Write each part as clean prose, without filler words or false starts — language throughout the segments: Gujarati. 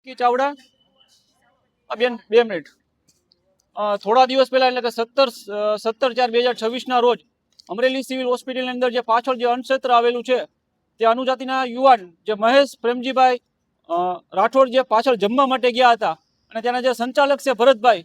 વિકી ચાવડા બેન 2 મિનિટ થોડા દિવસ પહેલા એટલે કે 17/4/2026 રોજ અમરેલી સિવિલ હોસ્પિટલની અંદર જે પાછળ જે અન્નક્ષેત્ર આવેલું છે તે અનુજાતિના યુવાન જે મહેશ પ્રેમજીભાઈ રાઠોડ જે પાછળ જમવા માટે ગયા હતા અને ત્યાંના જે સંચાલક છે ભરતભાઈ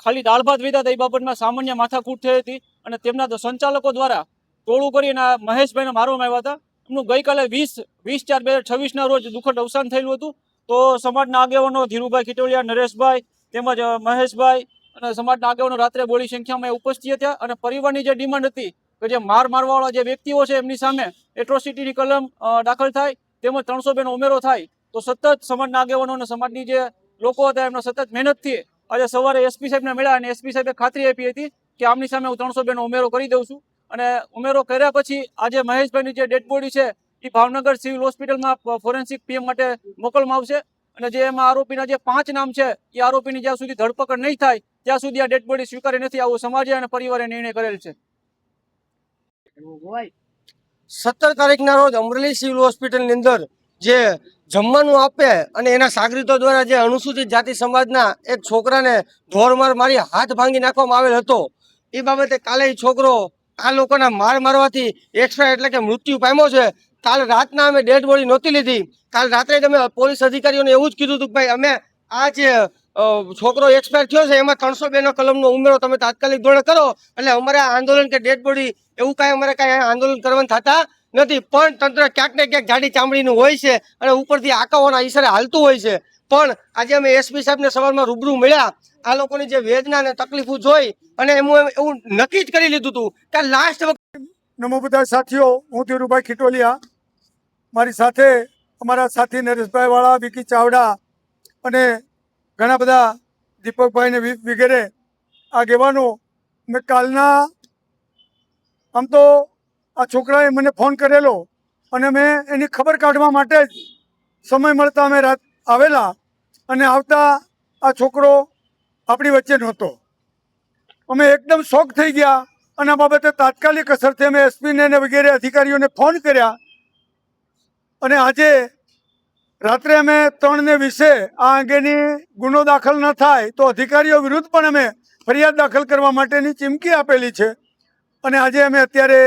ખાલી દાળ ભાત વીધા હતા એ બાબતમાં સામાન્ય માથાકૂટ થઈ હતી અને તેમના સંચાલકો દ્વારા ટોળું કરીને મહેશભાઈને મારવામાં આવ્યા હતા. એમનું ગઈકાલે 20/4/2026 રોજ દુઃખદ અવસાન થયેલું હતું. તો સમાજના આગેવાનો ધીરુભાઈ ખીટોલિયા, નરેશભાઈ તેમજ મહેશભાઈ અને સમાજના આગેવાનો રાત્રે બોડી સંખ્યામાં ઉપસ્થિત હતા અને પરિવારની જે ડિમાન્ડ હતી કે જે મારવાવાળા જે વ્યક્તિઓ છે એમની સામે એટ્રોસિટીની કલમ દાખલ થાય તેમજ 302 નો ઉમેરો થાય. તો સતત સમાજના આગેવાનો અને સમાજની જે લોકો હતા એમના સતત મહેનતથી આજે સવારે એસપી સાહેબને મળ્યા અને એસપી સાહેબે ખાતરી આપી હતી કે આમની સામે હું 302 નો ઉમેરો કરી દઉં છું. અને ઉમેરો કર્યા પછી આજે મહેશભાઈની જે ડેડ બોડી છે એ ભાવનગર સિવિલ હોસ્પિટલમાં ફોરેન્સિક પીએમ માટે મોકલવામાં આવશે અને જે એમાં આરોપીના જે 5 નામ છે એ આરોપીની જ્યાં સુધી ધરપકડ નહીં થાય ત્યાં સુધી આ ડેડ બોડી સ્વીકારી નથી, આવું સમાજે અને પરિવારે નિર્ણય કરેલ છે. 17 તારીખના રોજ અમરેલી સિવિલ હોસ્પિટલની અંદર જે જમવાનું આપે અને એના સાગરીતો દ્વારા જે અનુસૂચિત જાતિ સમાજના એક છોકરાને ઢોરમાર મારી હાથ ભાંગી નાખવામાં આવેલ હતો. એ બાબતે કાલે છોકરો આ લોકોના મારવાથી એક્સપાયર એટલે કે મૃત્યુ પામ્યો છે. કાલ રાતના અમે ડેડ બોડી નહોતી લીધી. કાલ રાત્રે તમે પોલીસ અધિકારીઓને એવું જ કીધું હતું કે ભાઈ અમે આ જે છોકરો એક્સપાયર થયો છે એમાં 302 નો કલમનો ઉમેરો તમે તાત્કાલિક ધોરણે કરો એટલે અમારે આંદોલન કે ડેડ બોડી એવું કાંઈ અમારે કાંઈ આંદોલન કરવાનું થતા નથી. પણ તંત્ર ક્યાંક ને ક્યાંક જાડી ચામડીનું હોય છે અને ઉપરથી આંકાઓના ઈશારે હાલતું હોય છે. પણ આજે અમે એસપી સાહેબને સવારમાં રૂબરૂ મળ્યા. આ લોકોની જે વેદના અને તકલીફો જોઈ અને એવું નક્કી જ કરી લીધું હતું કે લાસ્ટ વખત. નમો બધા સાથીઓ, હું ધીરુભાઈ ખીટોલિયા, મારી સાથે અમારા સાથી નરેશભાઈ વાળા, વિકી ચાવડા અને ઘણા બધા દીપકભાઈ ને વગેરે આગેવાનો. મેં કાલના આમ તો આ છોકરાએ મને ફોન કરેલો અને મેં એની ખબર કાઢવા માટે જ સમય મળતા અમે રાત આવેલા અને આવતા આ છોકરો આપણી વચ્ચે નહોતો. અમે એકદમ શોક થઈ ગયા અને આ બાબતે તાત્કાલિક અસરથી અમે એસપીને અને વગેરે અધિકારીઓને ફોન કર્યા અને આજે રાત્રે અમે 3:20 આ અંગેની ગુનો દાખલ ન થાય તો અધિકારીઓ વિરુદ્ધ પણ અમે ફરિયાદ દાખલ કરવા માટેની ચીમકી આપેલી છે. અને આજે અમે અત્યારે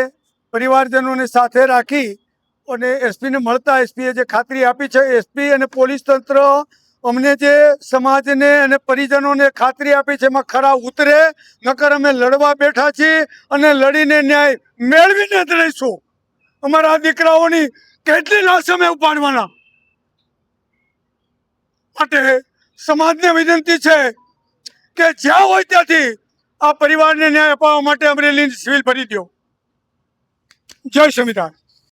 પરિવારજનોને સાથે રાખી અને એસપીને મળતા એસપીએ જે ખાતરી આપી છે, એસપી અને પોલીસ તંત્ર અમને જે સમાજને અને પરિજનોને ખાતરી આપી છે એમાં ખરા ઉતરે, નકર અમે લડવા બેઠા છીએ અને લડીને ન્યાય મેળવીને જ રહીશું. અમારા દીકરાઓની કેટલી લાશ અમે ઉપાડવાના. માટે સમાજને વિનંતી છે કે જ્યાં હોય ત્યાંથી આ પરિવારને ન્યાય અપાવવા માટે અમરેલી સિવિલ ભરી દો. જય સંવિધાન.